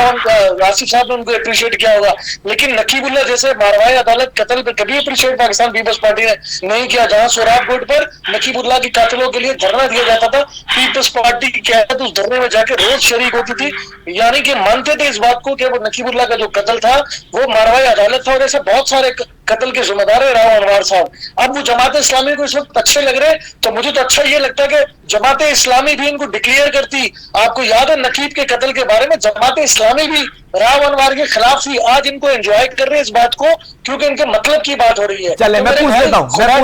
आसिफ साहब ने उनको अप्रिशिएट किया होगा, लेकिन नकीबुल्ला जैसे मारवाई अदालत कत्ल पर कभी अप्रिशिएट पाकिस्तान पीपल्स पार्टी ने नहीं किया। जहां सोराब बोर्ड पर नकीबुल्ला के कातिलों के लिए धरना दिया जाता था, पीपल्स पार्टी की क्यादत उस धरने में जाकर रोज शरीक होती थी, यानी कि मानते थे इस बात को कि वो नकीबुल्ला का जो कत्ल था वो मारवाई अदालत था, और ऐसे बहुत सारे कत्ल के जिम्मेदार है राव अनवर साहब। अब वो जमात इस्लामी को इस वक्त अच्छे लग रहे हैं, तो मुझे तो अच्छा ये लगता है कि जमात इस्लामी भी इनको डिक्लेयर करती। आपको याद है नकीब के कत्ल के बारे में जमात इस्लामी भी राव अनवर के खिलाफ थी, आज इनको एंजॉय कर रहे हैं इस बात को, क्योंकि इनके मतलब की बात हो रही है। चले, मैं पूछ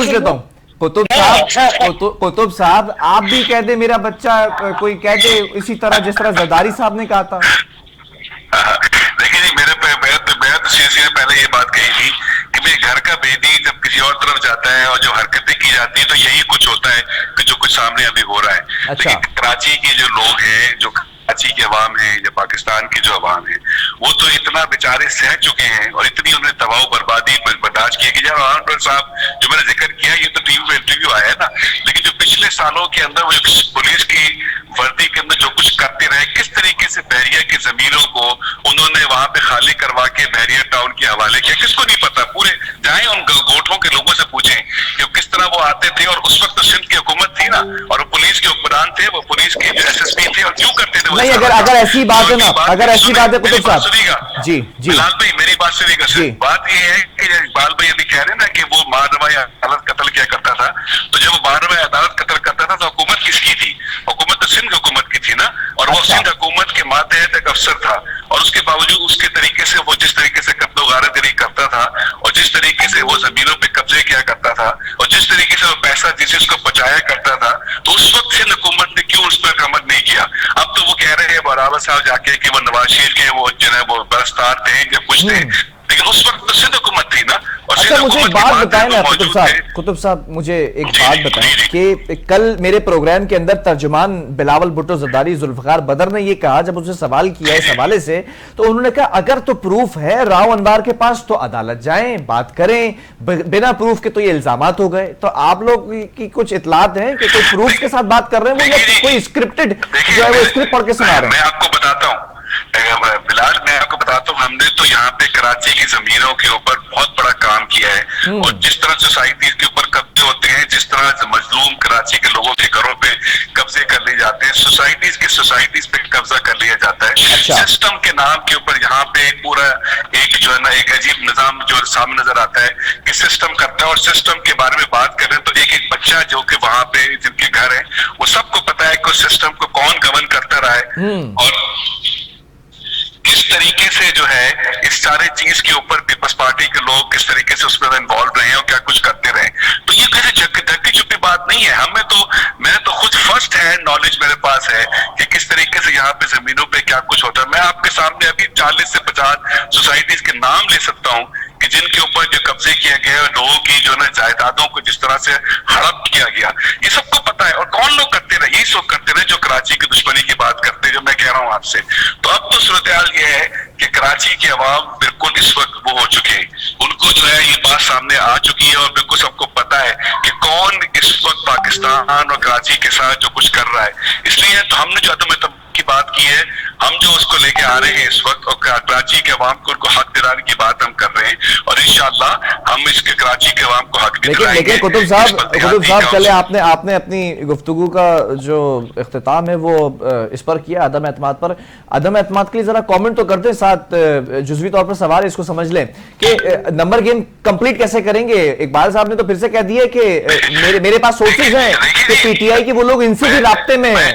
लेता हूँ कुतुब साहब, आप भी कह दे मेरा बच्चा, कोई कह दे इसी तरह जिस तरह जरदारी साहब ने कहा था। देखिए जी, मैं तो सीधे पहले ये बात कही थी कि मेरे घर का बेदी जब किसी और तरफ जाता है और जो हरकतें की जाती है तो यही कुछ होता है कि जो कुछ सामने अभी हो रहा है। अच्छा। लेकिन कराची के जो लोग हैं, जो कराची के अवाम है या पाकिस्तान की जो अवाम है, वो तो इतना बेचारे सह चुके हैं और इतनी उन्हें तबाह बर्बादी बर्दाश्त की कि जब आनवर साहब जो मैंने जिक्र किया, ये तो टीवी में इंटरव्यू आया है ना, लेकिन जो पिछले सालों के अंदर वो पुलिस की वर्दी के अंदर जो कुछ करते रहे, किस तरीके से बहरिया की जमीनों को उन्होंने वहां पे खाली करवा के बहरिया टाउन के हवाले किया, किसको नहीं पता। पूरे जाए उन गोठों के लोगों से पूछें कि किस तरह वो आते थे, और उस वक्त तो सिंध की हुकूमत थी ना, और वो पुलिस के हुक्मरान थे, वो पुलिस के जो एसएसपी थे, और क्यों करते थे नहीं। अगर ऐसी बात है ना, अगर ऐसी बात है कुतुब साहब, जी जी बिलाल भाई मेरी बात सुनिएगा सर। बात ये है कि इकबाल भाई अभी कह रहे हैं ना कि वो मारवाई अदालत कत्ल क्या करता था, तो जब वो मारवाई अदालत कत्ल करता था तो हुकूमत किसकी थी? हुकूमत तो सिंध हुकूमत की थी ना, और वो सिंध हुकूमत के मातहत एक अफसर था, और उसके बावजूद उसके तरीके से वो जिस तरीके से कत्लो गारतगिरी करता था, और जिस तरीके से वो जमीनों पे कब्जे किया करता था, और जिस तरीके से वो पैसा जिसे उसको बचाया करता था, तो उस वक्त सिंध हुकूमत ने क्यों उस पर अमल नहीं किया? अब तो वो कह रहे हैं बराबर साहब जाके कि वो नवाज शरीफ के वो जो है वो बरस्तार थे या कुछ थे, लेकिन उस वक्त तो सिंध हुकूमत थी ना, और अच्छा मुझे एक बात बताएं ना कुतुब साहब मुझे एक बात बताएं कि कल मेरे प्रोग्राम के अंदर तर्जुमान बिलावल भुट्टो जरदारी जुल्फकार बदर ने ये कहा, जब उसने सवाल किया इस हवाले से, तो उन्होंने कहा अगर तो प्रूफ है राव अनवार के पास तो अदालत जाएं, बात करें, बिना प्रूफ के तो ये इल्जामात हो गए। तो आप लोग की कुछ इतलात हैं कि कोई प्रूफ के साथ बात कर रहे हैं वो, या कोई स्क्रिप्टेड जो है वो स्क्रिप्ट पढ़ के सुना रहे हैं? मैं आपको बताता हूँ बिलाल, मैं आपको बताता हूँ, हमने तो यहाँ पे कराची की जमीनों के ऊपर बहुत बड़ा काम किया है, और जिस तरह सोसाइटी के ऊपर कब्जे होते हैं, जिस तरह मजलूम कराची के लोगों के घरों पे कब्जे कर लिए जाते हैं, सोसाइटीज पे कब्जा कर लिया जाता है। अच्छा। सिस्टम के नाम के ऊपर यहाँ पे पूरा एक जो है ना एक अजीब निजाम जो सामने नजर आता है कि सिस्टम करता है, और सिस्टम के बारे में बात करें तो एक एक बच्चा जो कि वहां पे जिनके घर है वो सबको पता है कि उस सिस्टम को कौन गवर्न करता रहा है, और किस तरीके से जो है इस सारे चीज के ऊपर पीपल्स पार्टी के लोग किस तरीके से उसमें इन्वॉल्व रहे हैं और क्या कुछ करते रहे। तो ये किसी धक्की चुप्पी बात नहीं है, मैं तो खुद फर्स्ट हैंड नॉलेज मेरे पास है कि किस तरीके से यहाँ पे जमीनों पे क्या कुछ होता है। मैं आपके सामने अभी 40 से 50 सोसाइटीज के नाम ले सकता हूँ कि जिनके ऊपर जो कब्जे किया गया है, लोगों की जो ना जायदादों को जिस तरह से हड़प किया गया, ये सबको पता है। और कौन लोग करते रहे? यही सब करते रहे जो कराची की दुश्मनी की बात करते हैं, जो मैं कह रहा हूँ आपसे। तो अब तो सूरत-ए-हाल ये है कि कराची के अवाम बिल्कुल इस वक्त वो हो चुके हैं, उनको जो है ये बात सामने आ चुकी है, और बिल्कुल सबको पता है कि कौन इस वक्त पाकिस्तान और कराची के साथ जो कुछ कर रहा है। इसलिए तो हमने जो अदम की बात की है, हम जो उसको लेके आ रहे हैं इस वक्त, और कराची के अवाम को उनको हक दिलाने की बात हम कर रहे हैं, और इंशाअल्लाह हम इसके कराची के अवाम को हक भी दिलाएंगे। लेकिन कुतुब साहब चले आपने अपनी गुफ्तगू का जो इख्तिताम है वो इस पर किया, अदम एतमाद पर। अदम एतमाद के लिए जरा कमेंट तो करते, साथ जुज़वी तौर पर सवाल इसको समझ लें कि नंबर गेम कंप्लीट कैसे करेंगे। इकबाल साहब ने तो फिर से कह दिया कि मेरे पास सोर्सेज हैं कि पीटीआई के वो लोग इनसे भी राब्ते में हैं।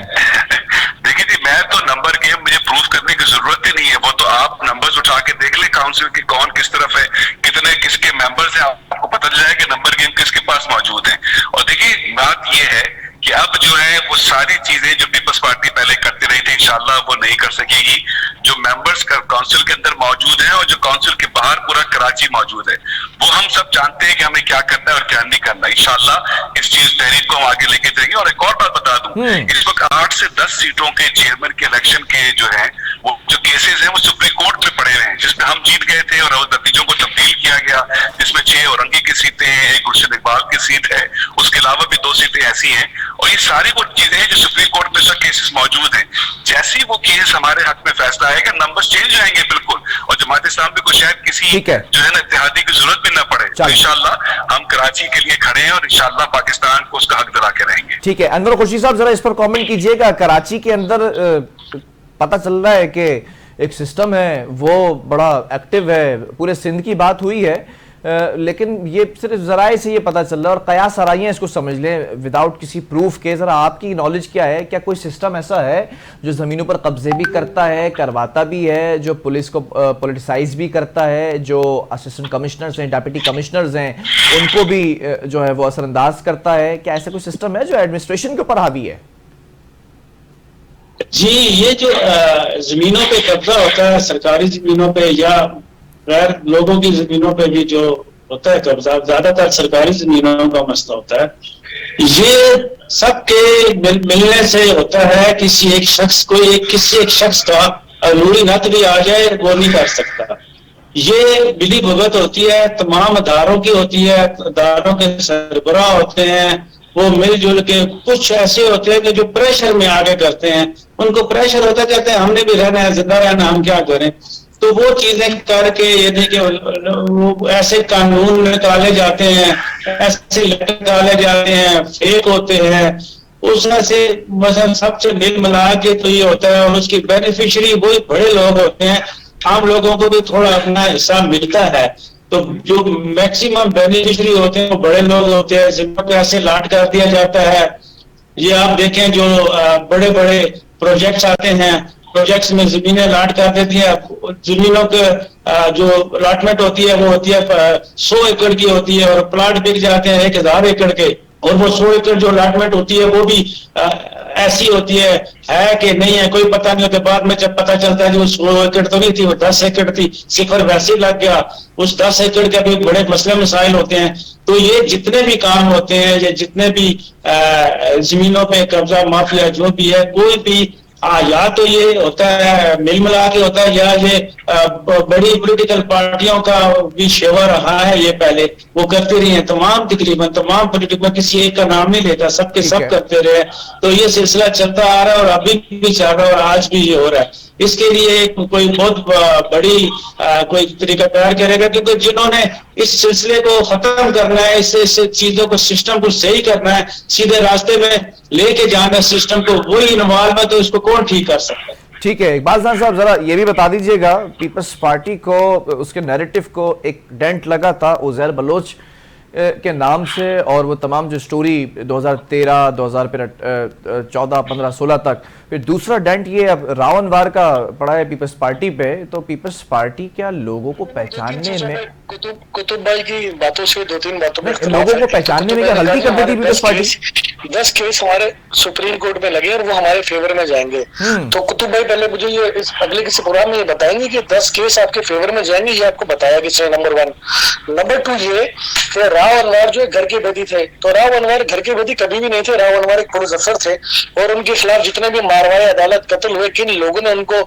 देखिए जी, मैं तो नंबर गेम मुझे प्रूफ करने की जरूरत ही नहीं है, वो तो आप नंबर्स उठा के देख ले काउंसिल की कौन किस तरफ है, कितने किसके मेंबर्स हैं, आपको पता चल जाएगा कि नंबर गेम किसके पास मौजूद है। और देखिए बात ये है कि अब जो है वो सारी चीजें जो पीपल्स पार्टी पहले करती रही थी इंशाल्लाह वो नहीं कर सकेगी। जो मेंबर्स काउंसिल के अंदर मौजूद हैं और जो काउंसिल के बाहर पूरा कराची मौजूद है, वो हम सब जानते हैं कि हमें क्या करना है और क्या नहीं करना। इंशाल्लाह इस चीज तहरीक को हम आगे लेके जाएंगे। और एक और बात बता दूं, इस वक्त 8 से 10 सीटों के चेयरमैन के इलेक्शन के जो है वो जो केसेस हैं वो सुप्रीम कोर्ट में पड़े हुए हैं, जिसमें हम जीत गए थे और नतीजों को तब्दील किया गया, जिसमें 6 औरंगी की सीटें हैं, एक गुलशन इकबाल की सीट है, उसके अलावा भी 2 सीटें ऐसी हैं। और ये सारी वो चीजें हैं जो सुप्रीम कोर्ट में सब केसेस मौजूद हैं। जैसे ही वो केस हमारे हक में फैसला आएगा, नंबर्स चेंज हो जाएंगे बिल्कुल, और जमात इस्लाम पे को शायद किसी जो है ना इत्तेहादी की जरूरत भी ना पड़े। तो इंशाल्लाह हम कराची के लिए खड़े हैं और इंशाल्लाह पाकिस्तान को उसका हक दिला के रहेंगे। ठीक है, अनवर खुर्शीद साहब जरा इस पर कमेंट कीजिएगा। कराची के अंदर पता चल रहा है कि एक सिस्टम है वो बड़ा एक्टिव है, पूरे सिंध की बात हुई है, लेकिन ये सिर्फ जराए से ये पता चल रहा है और कयास आराइयाँ इसको समझ लें विदाउट किसी प्रूफ के। ज़रा आपकी नॉलेज क्या है, क्या कोई सिस्टम ऐसा है जो ज़मीनों पर कब्जे भी करता है, करवाता भी है, जो पुलिस को पॉलिटिसाइज भी करता है, जो असिस्टेंट कमिश्नर्स हैं, डिप्टी कमिश्नर्स हैं, उनको भी जो है वो असरअंदाज करता है? क्या ऐसा कोई सिस्टम है जो एडमिनिस्ट्रेशन के ऊपर हावी है? जी, ये जो जमीनों पे कब्जा होता है, सरकारी जमीनों पे या गैर लोगों की जमीनों पे भी जो होता है कब्जा, ज्यादातर सरकारी जमीनों का मसला होता है। ये सबके मिलने से होता है। किसी एक शख्स को किसी एक शख्स का अरूरी नत भी आ जाए वो नहीं कर सकता। ये मिली भगत होती है, तमाम अदारों की होती है, अदारों के सरबराह होते हैं, वो मिलजुल के कुछ ऐसे होते हैं कि जो प्रेशर में आगे करते हैं, उनको प्रेशर होता कहते हैं हमने भी रहना है, जिंदा रहना, हम क्या करें। तो वो चीजें करके यदि कि वो ऐसे कानून निकाले जाते हैं, ऐसे लेटर निकाले जाते हैं, फेक होते हैं, उसमें से मतलब सबसे मिल मिला के तो ये होता है, और उसकी बेनिफिशियरी वही बड़े लोग होते हैं। आम लोगों को भी थोड़ा अपना हिस्सा मिलता है, तो जो मैक्सिमम बेनिफिशियरी होते हैं वो बड़े लोग होते हैं, जिनको पैसे लाट कर दिया जाता है। ये आप देखें जो बड़े बड़े प्रोजेक्ट्स आते हैं, प्रोजेक्ट्स में जमीनें लाट कर देती है। जमीनों के जो अलॉटमेंट होती है वो होती है 100 एकड़ की होती है, और प्लाट बिक जाते हैं 1000 एकड़ के। और वो 100 एकड़ जो अलॉटमेंट होती है वो भी ऐसी होती है कि नहीं है, कोई पता नहीं होता। बाद में जब पता चलता है कि वो 100 एकड़ तो नहीं थी, वो 10 एकड़ थी, सिफर वैसे ही लग गया। उस 10 एकड़ के भी बड़े मसले मसाइल होते हैं। तो ये जितने भी काम होते हैं, ये जितने भी जमीनों पे कब्जा माफिया जो भी है, कोई भी या तो ये होता है मिल मिला के होता है, या ये बड़ी पॉलिटिकल पार्टियों का भी शेवा रहा है। ये पहले वो करते रही हैं, तकरीबन तमाम पॉलिटिकल, किसी एक का नाम नहीं लेता, सबके सब करते रहे। तो ये सिलसिला चलता आ रहा है और अभी भी चल रहा है और आज भी ये हो रहा है। इसके लिए कोई बहुत बड़ी कोई तरीका तैयार करेगा, क्योंकि जिन्होंने इस सिलसिले को खत्म करना है, इस चीजों को, सिस्टम को सही करना है, सीधे रास्ते में लेके जाना है सिस्टम को, वही इन्वॉल्व है। तो इसको कौन ठीक कर सकता है? ठीक है, इकबाल खान साहब जरा ये भी बता दीजिएगा, पीपल्स पार्टी को, उसके नैरेटिव को एक डेंट लगा था उज़ैर बलोच के नाम से, और वो तमाम जो स्टोरी 2013, 2014, 15, 16 तक, फिर दूसरा डेंट ये अब रावणवार का पड़ा है पीपल्स पार्टी पे। तो पीपल्स पार्टी क्या लोगों को पहचानने में, कुतुब भाई की बातों से 2-3 बातों में लोगों को पहचानने में क्या गलती कर दी पीपल्स पार्टी? 10 केस हमारे सुप्रीम कोर्ट में लगे और वो हमारे फेवर में जाएंगे। तो कुतुब भाई पहले मुझे ये इस अगले किसी प्रोग्राम में ये बताएंगे कि 10 केस आपके फेवर में जाएंगे, ये आपको बताया किसने? नंबर 1। नंबर 2 ये कि राव अनवर जो घर के बेदी थे, तो राव अनवर घर के बेदी कभी भी नहीं थे। राव अनवर एक पुलिस अफसर थे और उनके खिलाफ जितने भी मारवाए, अदालत, कत्ल हुए, किन लोगों ने उनको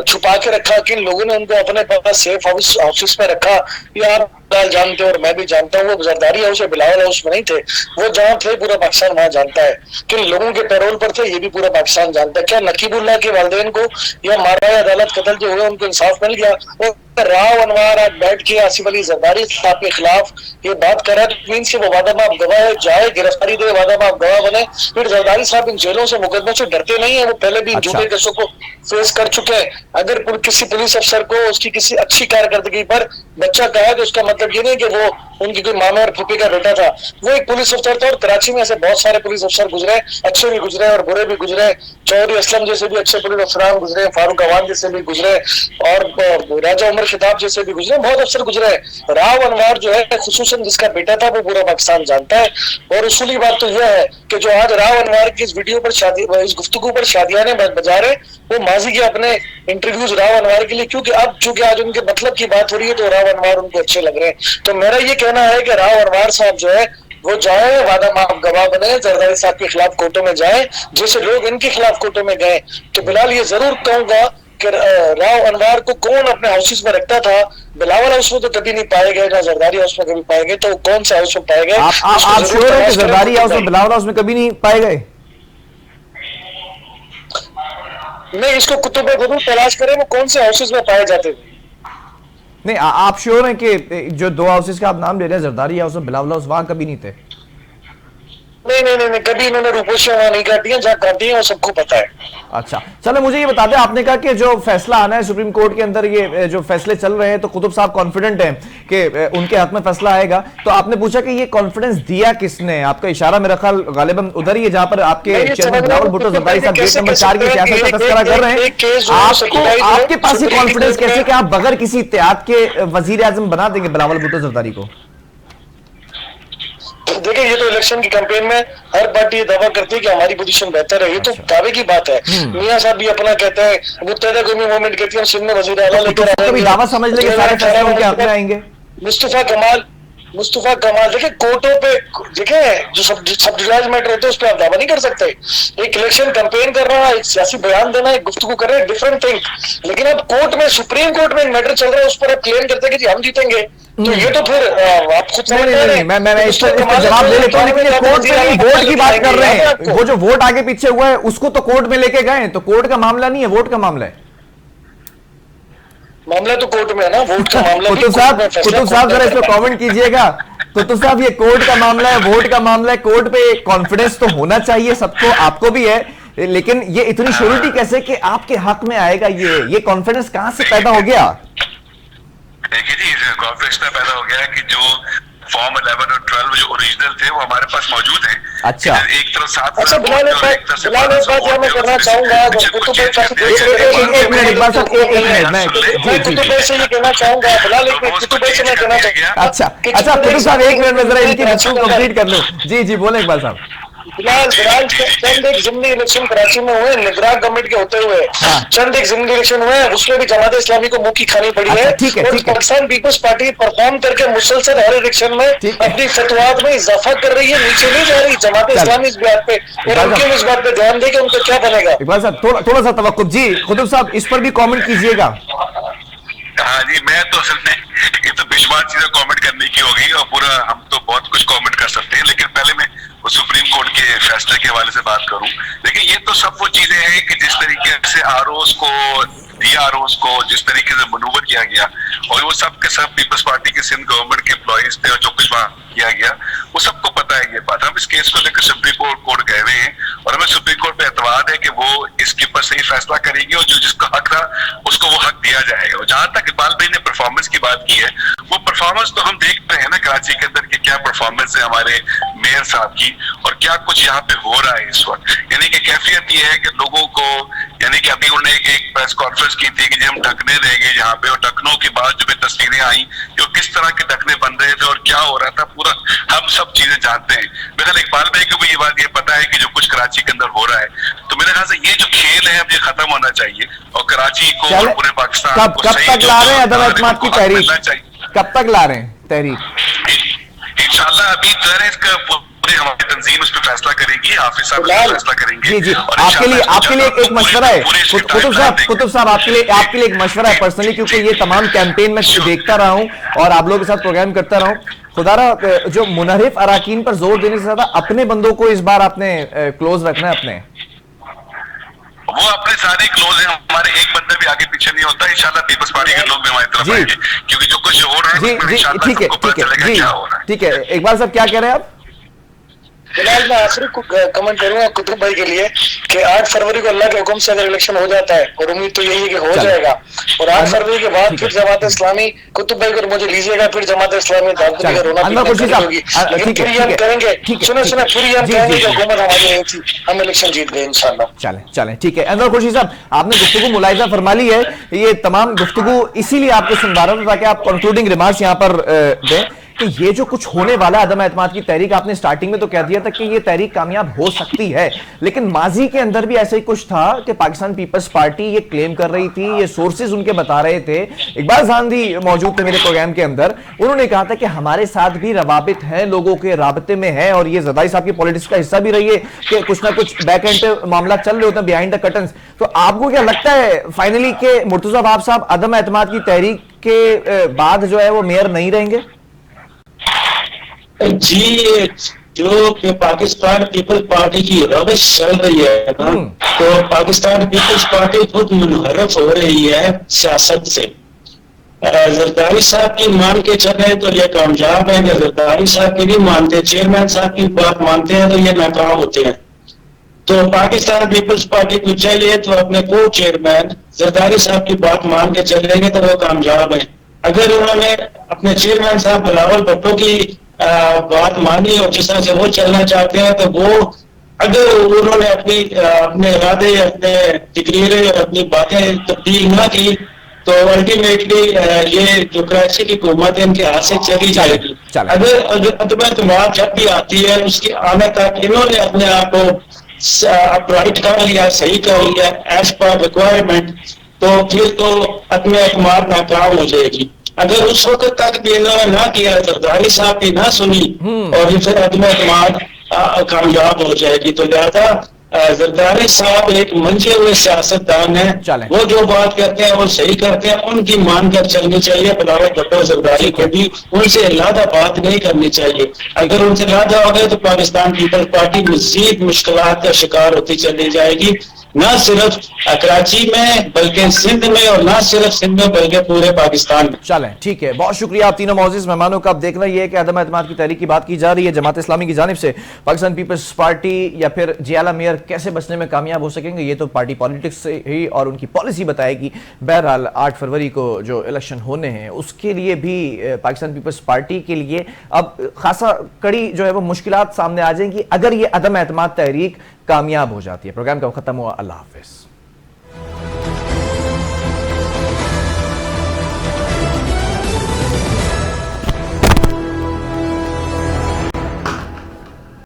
छुपा के रखा, किन लोगों ने उनको अपने पास सेफ हाउस में रखा, ये आप जानते हो और मैं भी जानता हूँ। वो जरदारी हाउस या बिलावल हाउस में नहीं थे, वो जहाँ थे पूरा पाकिस्तान वहां जानता है। किन लोगों के पैरोल पर थे ये भी पूरा पाकिस्तान जानता है। क्या नकीबुल्लाह के वालिदैन को या मारवाए, अदालत, कत्ल जो हुए उनको इंसाफ मिल गया? और राव अनवर आज बैठ के आसिफ अली जरदारी साहब के खिलाफ ये बात कर रहा है, तो मीन्स वो वादा माफ गवाह है, जाए गिरफ्तारी दे, वादा माफ गवाह बने। फिर जरदारी साहब इन जेलों से, मुकदमों से डरते नहीं है, वो पहले भी झूठे केसों को फेस कर चुके हैं। अगर किसी पुलिस अफसर को उसकी किसी अच्छी कारकर्दगी पर बच्चा कहा तो उसका मतलब ये नहीं कि वो उनकी कोई मामा और फूफी का बेटा था। वो एक पुलिस अफसर था और कराची में ऐसे बहुत सारे पुलिस अफसर गुजरे, अच्छे भी गुजरे और बुरे भी गुजरे। चौधरी असलम जैसे भी अच्छे पुलिस अफसरान गुजरे, फारूक अवान जैसे भी गुजरे और राजा उमर खिताब जैसे भी गुजरे, बहुत अफसर गुजरे। राव अनवर जो है खुसूसन जिसका बेटा था वो पूरा पाकिस्तान जानता है। और उसूली बात तो यह है कि जो आज राव अनवर की इस वीडियो पर इस गुफ्तगू पर शादियाने बजा रहे, वो माजी के अपने इंटरव्यूज राव अनवर के लिए, क्योंकि अब चूंकि आज उनके मतलब की बात हो रही है तो राव अनवर उनको अच्छे लग रहे हैं। तो मेरा ये कहना है कि राव अनवर साहब जो है वो जाए, वादा माफ गवाह बने, जरदारी साहब के खिलाफ कोर्टों में जाए, जैसे लोग इनके खिलाफ कोर्टों में गए। तो बिलाल ये जरूर कहूंगा कि राव अनवर को कौन अपने हाउसेस में रखता था? बिलावल हाउस में तो कभी नहीं पाए गए, ना जरदारी हाउस में कभी पाए गए, तो कौन सा हाउस में पाए गए? आप श्योर हैं कि जरदारी हाउस में, बिलावल हाउस में कभी नहीं पाए गए? नहीं, इसको कुतुब जरूर तलाश करें वो कौन से हाउसेस में पाए जाते थे। नहीं, आप श्योर हैं कि जो 2 हाउसेस का आप नाम ले रहे हैं, जरदारी हाउस और बिलावल हाउस, वहां कभी नहीं थे? नहीं, कभी इन्होंने रूपोशियां वहां नहीं काटी है, जहाँ काटी है वो सबको पता है। अच्छा, चलो मुझे ये बता दें, आपने कहा कि जो फैसला आना है सुप्रीम कोर्ट के अंदर, ये जो फैसले चल रहे हैं, तो कुतुब साहब कॉन्फिडेंट हैं कि उनके हक में फैसला आएगा। तो आपने पूछा कि ये कॉन्फिडेंस दिया किसने? आपका इशारा मेरा ख्याल गालिबन उधर ही है जहां पर आपके चेयरमैन बिलावल भुट्टो जरदारी साहब गेट नंबर 4 की सियासत का तस्करा कर रहे हैं। आपके पास ये कॉन्फिडेंस कैसे कि आप बगैर किसी इत्तेहाद के वजीर आजम बना देंगे बिलावल भुट्टो जरदारी को? देखिए, ये तो इलेक्शन की कैंपेन में हर पार्टी दावा करती है कि हमारी पोजीशन बेहतर है, ये तो दावे की बात है। मियां साहब भी अपना कहते हैं, मुत्तहिदा कौमी मूवमेंट कहती है हम सिंध में वजीर आला लेकर आएंगे, दावा समझ लेंगे सारे फैसले उनके हाथ में आएंगे। मुस्तफा कमाल देखिए कोर्टों पे, देखिए जो सब जज मैटर रहते हैं उस पर आप दावा नहीं कर सकते। एक इलेक्शन कैंपेन कर रहा है, एक सियासी बयान देना, एक गुफ्तगू कर रहे हैं, डिफरेंट थिंग। लेकिन अब कोर्ट में, सुप्रीम कोर्ट में एक मैटर चल रहा है, उस पर आप क्लेम करते हैं कि हम जीतेंगे, तो ये तो फिर आप खुद समझ रहे हैं। मैं इस पर जवाब दे लेता हूं, लेकिन कोर्ट में वोट की बात कर रहे हैं, वो जो वोट आगे पीछे हुआ है उसको तो कोर्ट में लेके गए, तो कोर्ट का मामला नहीं है, वोट का मामला है। मामला तो कोर्ट में है ना, वोट का मामला। कुतुब साहब जरा इसमें कमेंट कीजिएगा। कुतुब साहब, ये कोर्ट का मामला है, वोट का मामला है, कोर्ट पे कॉन्फिडेंस तो होना चाहिए सबको, आपको भी है, लेकिन ये इतनी श्योरिटी कैसे कि आपके हक में आएगा? ये कॉन्फिडेंस कहां से पैदा हो गया? देखिए जी, कॉन्फ्लिक्ट पैदा हो गया है कि जो फॉर्म 11 और 12 जो ओरिजिनल थे वो हमारे पास मौजूद हैं। अच्छा, एक तरफ 7 अच्छा बिलाल, एक बात मैं करना चाहूंगा, कुतुब भाई से ये कहना चाहूंगा, बिलाल कुतुब भाई से मैं कहना चाहूंगा। अच्छा कुतुब साहब, 1 मिनट में जरा इनकी बात कंप्लीट कर लो। जी बोले इकबाल साहब। फिलहाल चंद एक जिमनी इलेक्शन कराची में हुए, निगरान गवर्नमेंट के होते हुए चंद एक जिमनी इलेक्शन हुए, उसमें भी जमात इस्लामी को मुंह की खानी पड़ी है। और पाकिस्तान पीपल्स पार्टी परफॉर्म करके मुसलसल हर इलेक्शन में अपनी फतवात में इजाफा कर रही है, नीचे नहीं जा रही जमात इस्लामी इस बात पे, और उनके इस बात पे ध्यान देके उनको क्या बनेगा। इकबाल साहब थोड़ा सा तवक्कुफ। जी कुतुब साहब, इस पर भी कॉमेंट कीजिएगा। हाँ जी, मैं तो असल में ये तो बेशुमार चीजें कमेंट करने की होगी और पूरा हम तो बहुत कुछ कमेंट कर सकते हैं, लेकिन पहले मैं सुप्रीम कोर्ट के फैसले के हवाले से बात करूं। लेकिन ये तो सब वो चीजें हैं कि जिस तरीके से आरओस को, डीआरओस को जिस तरीके से मनूवर किया गया, और वो सब के सब पीपल्स पार्टी के सिंध गवर्नमेंट के एम्प्लॉइज थे और जो कुछ वहां किया गया वो सबको पता है ये बात। हम इस केस को लेकर सुप्रीम कोर्ट गए हुए हैं और हमें सुप्रीम कोर्ट पे एतमाद है कि वो इसके ऊपर सही फैसला करेगी और जो जिसका हक था उसको वो हक दिया जाएगा। और जहां तक इकबाल भाई ने परफॉर्मेंस की बात की है, वो परफॉर्मेंस तो हम देख रहे हैं ना कराची के अंदर कि क्या परफॉर्मेंस है हमारे मेयर साहब की और क्या कुछ यहाँ पे हो रहा है इस वक्त। यानी कि कैफियत ये है कि लोगों को, यानी कि अभी उन्होंने एक प्रेस कॉन्फ्रेंस की थी कि हम ढकने देंगे यहाँ पे, और ढकनों के बाद जो तस्वीरें आई जो किस तरह के ढकने बन रहे थे और क्या हो रहा था पूरा हम सब चीजें जानते हैं। मेरे ख्याल इकबाल भाई को भी ये बात ये पता है कि जो कुछ कराची के अंदर हो रहा है, तो मेरे ख्याल से ये जो खेल है अब ये खत्म होना चाहिए और कराची को और पूरे पाकिस्तान कब तक ला रहे हैं अदम एतमाद की तहरीक? कब तक ला रहे हैं तहरीक? इंशाल्लाह अभी इसका पूरी हमारी तंजीम उस पर फैसला करेगी, हाफिज साहब फैसला करेंगे। जी आपके लिए एक मशवरा है कुतुब साहब, आपके लिए एक मशवरा है पर्सनली, क्योंकि ये तमाम कैंपेन में देखता रहा हूं और आप लोगों के साथ प्रोग्राम करता रहा हूं। खुदारा जो मुनहरिफ अराकीन पर जोर देने से ज्यादा अपने बंदों को इस बार आपने क्लोज रखना है अपने। वो अपने सारे क्लोज हैं, हमारे एक बंदा भी आगे पीछे नहीं होता। इंशाल्लाह पीपल्स पार्टी के लोग भी हमारी तरफ आएंगे, क्योंकि जो कुछ हो रहा है ठीक है। इकबाल साहब क्या कह रहे हैं आप? फिलहाल मैं आखिरी कमेंट करूंगा कुतुब भाई के लिए कि 8 फरवरी को अल्लाह के हुक्म से अगर इलेक्शन हो जाता है, और उम्मीद तो यही है कि हो जाएगा, और 8 फरवरी के बाद फिर जमात इस्लामी, कुतुब भाई को मुझे लीजिएगा, फिर जमात इस्लामी फिर हम करेंगे, सुने फिर हम कहेंगे कि हुकूमत हमारी नहीं थी, हम इलेक्शन जीत गए इंशाल्लाह। चलें ठीक है। अनवर खुर्शीद साहब, आपने गुफ्तगू मुलाहिजा फरमा ली है, ये तमाम गुफ्तगू इसीलिए आपको सुन रहा था ताकि आप कंक्लूडिंग रिमार्क्स यहाँ पर दें कि ये जो कुछ होने वाला अदम एतमाद की तहरीक, आपने स्टार्टिंग में तो कह दिया था कि ये तहरीक कामयाब हो सकती है, लेकिन माजी के अंदर भी ऐसा ही कुछ था कि पाकिस्तान पीपल्स पार्टी ये क्लेम कर रही थी, ये सोर्सेज उनके बता रहे थे। इकबाल जानदी मौजूद थे मेरे प्रोग्राम के अंदर, उन्होंने कहा था कि हमारे साथ भी रवाबित हैं, लोगों के राबते में है, और ये ज़रदारी साहब की पॉलिटिक्स का हिस्सा भी रही है कि कुछ ना कुछ बैक एंड पे मामला चल रहे होते हैं बिहाइंड द कर्टन्स। तो आपको क्या लगता है फाइनली के मुर्तजा बाब साहब अदम एतमाद की तहरीक के बाद जो है वो मेयर नहीं रहेंगे? जी, जो कि पाकिस्तान पीपल्स पार्टी की रविश चल रही है ना, तो पाकिस्तान पीपल्स पार्टी खुद मुनहरफ हो रही है सियासत से। जरदारी साहब की मान के चले तो ये कामयाब है, जरदारी साहब की नहीं मानते, चेयरमैन साहब की बात मानते हैं तो ये नाकाम होते हैं। तो पाकिस्तान पीपल्स पार्टी को चाहिए तो अपने को चेयरमैन जरदारी साहब की बात मान के चलेंगे तो वो कामयाब है। अगर उन्होंने अपने चेयरमैन साहब बिलावल भुट्टो की बात मानी और जिस तरह से वो चलना चाहते हैं, तो वो अगर उन्होंने अपने इरादे, अपने तकरीरें और अपनी बातें तब्दील ना की, तो अल्टीमेटली ये जो कराची की हुकूमत है इनके हाथ से चली जाएगी। अगर अदम एतमाद जब भी आती है उसके आने तक इन्होंने अपने आप को अपराइट कर लिया, सही कर लिया एज पर रिक्वायरमेंट, तो फिर तो अदम एतमाद नाकाम हो जाएगी। अगर उस वक्त तक भी इन्होंने ना किया, जरदारी साहब की ना सुनी, और फिर अदम एतमाद कामयाब हो जाएगी। तो लिहाजा जरदारी साहब एक मंजे हुए सियासतदान है, वो जो बात करते हैं वो सही करते हैं, उनकी मानकर चलनी चाहिए। बिलावल भुट्टो जरदारी को भी उनसे अलहदा बात नहीं करनी चाहिए। अगर उनसे अलहदा हो गए तो पाकिस्तान पीपल्स पार्टी मजीद मुश्किलात का शिकार होती चली जाएगी। न सिर्फ कराची में बल्कि सिंध में, और न सिर्फ सिंध में बल्कि पूरे पाकिस्तान में। चलें, ठीक है, बहुत शुक्रिया आप तीनों मौजूद मेहमानों का। अब देखना यह है कि अदम एतमाद की तहरीक की बात की जा रही है जमात इस्लामी की जानिब से, पाकिस्तान पीपल्स पार्टी या फिर जियाला मेयर कैसे बचने में कामयाब हो सकेंगे, ये तो पार्टी पॉलिटिक्स से ही और उनकी पॉलिसी बताएगी। बहरहाल 8 फरवरी को जो इलेक्शन होने हैं उसके लिए भी पाकिस्तान पीपल्स पार्टी के लिए अब खासा कड़ी जो है वो मुश्किलात सामने आ जाएंगी अगर ये अदम एतमाद तहरीक कामयाब हो जाती है। प्रोग्राम का खत्म हुआ, अल्लाह हाफिज।